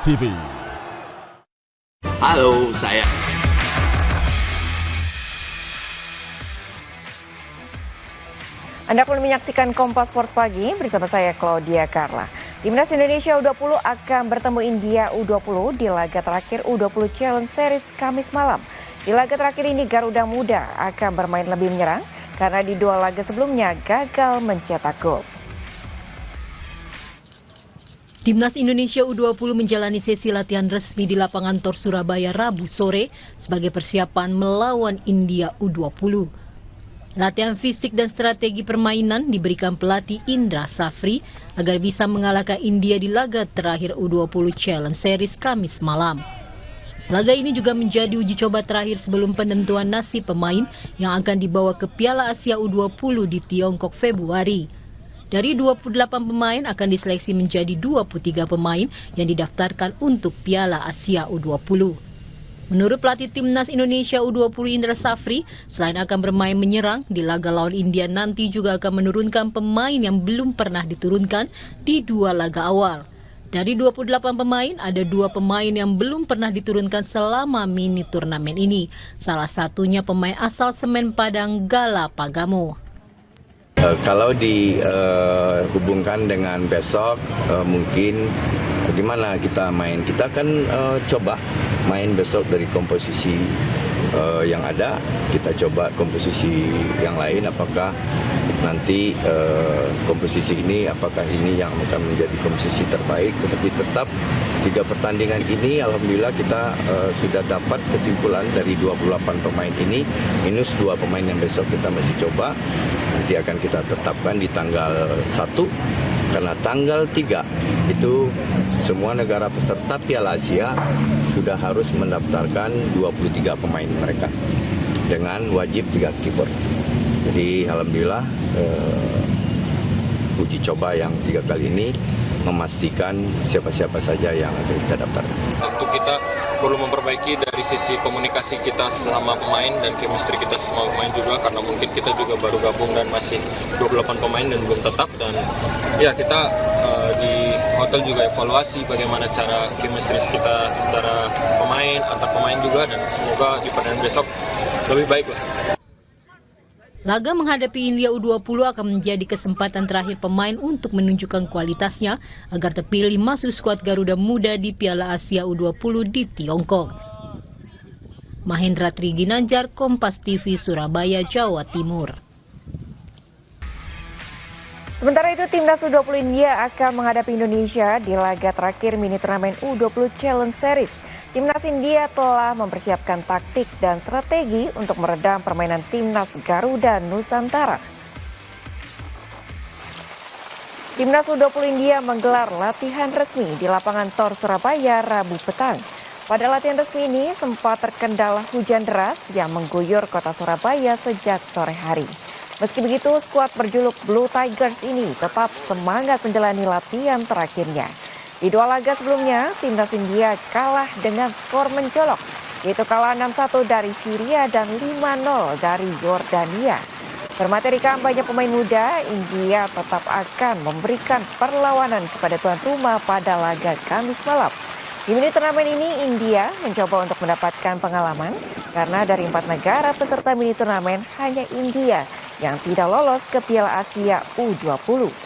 TV. Halo, saya. Anda pun menyaksikan Kompas Sport Pagi bersama saya Claudia Carla. Timnas Indonesia U20 akan bertemu India U20 di laga terakhir U20 Challenge Series Kamis malam. Di laga terakhir ini Garuda Muda akan bermain lebih menyerang karena di dua laga sebelumnya gagal mencetak gol. Timnas Indonesia U20 menjalani sesi latihan resmi di lapangan Tor Surabaya Rabu sore sebagai persiapan melawan India U20. Latihan fisik dan strategi permainan diberikan pelatih Indra Safri agar bisa mengalahkan India di laga terakhir U20 Challenge Series Kamis malam. Laga ini juga menjadi uji coba terakhir sebelum penentuan nasib pemain yang akan dibawa ke Piala Asia U20 di Tiongkok Februari. Dari 28 pemain akan diseleksi menjadi 23 pemain yang didaftarkan untuk Piala Asia U20. Menurut pelatih Timnas Indonesia U20 Indra Safri, selain akan bermain menyerang, di laga lawan India nanti juga akan menurunkan pemain yang belum pernah diturunkan di dua laga awal. Dari 28 pemain, ada 2 pemain yang belum pernah diturunkan selama mini turnamen ini. Salah satunya pemain asal Semen Padang Gala Pagamo. Kalau dihubungkan dengan besok, mungkin bagaimana kita main. Kita akan coba main besok dari komposisi yang ada. Kita coba komposisi yang lain, apakah nanti komposisi ini, apakah ini yang akan menjadi komposisi terbaik. Tetapi tetap 3 pertandingan ini, alhamdulillah kita sudah dapat kesimpulan dari 28 pemain ini, minus 2 pemain yang besok kita masih coba. Nanti akan kita tetapkan di tanggal 1, karena tanggal 3 itu semua negara peserta Piala Asia sudah harus mendaftarkan 23 pemain mereka dengan wajib 3 kiper. Jadi alhamdulillah uji coba yang 3 kali ini memastikan siapa-siapa saja yang akan kita daftarkan. Tentu kita perlu memperbaiki dari sisi komunikasi kita sama pemain dan chemistry kita sama pemain juga, karena mungkin kita juga baru gabung dan masih 28 pemain dan belum tetap, dan ya kita di hotel juga evaluasi bagaimana cara chemistry kita secara pemain, antar pemain juga, dan semoga di pertandingan besok lebih baik lah. Laga menghadapi India U20 akan menjadi kesempatan terakhir pemain untuk menunjukkan kualitasnya agar terpilih masuk skuad Garuda Muda di Piala Asia U20 di Tiongkok. Mahendra Triginanjar, Kompas TV, Surabaya, Jawa Timur. Sementara itu, Timnas U20 India akan menghadapi Indonesia di laga terakhir mini turnamen U20 Challenge Series. Timnas India telah mempersiapkan taktik dan strategi untuk meredam permainan Timnas Garuda Nusantara. Timnas U20 India menggelar latihan resmi di lapangan Tor Surabaya Rabu petang. Pada latihan resmi ini sempat terkendala hujan deras yang mengguyur kota Surabaya sejak sore hari. Meski begitu, skuad berjuluk Blue Tigers ini tetap semangat menjalani latihan terakhirnya. Di 2 laga sebelumnya, Timnas India kalah dengan skor mencolok, yaitu kalah 6-1 dari Syria dan 5-0 dari Yordania. Bermaterikan banyak pemain muda, India tetap akan memberikan perlawanan kepada tuan rumah pada laga Kamis malam. Di mini turnamen ini, India mencoba untuk mendapatkan pengalaman karena dari 4 negara peserta mini turnamen hanya India yang tidak lolos ke Piala Asia U20.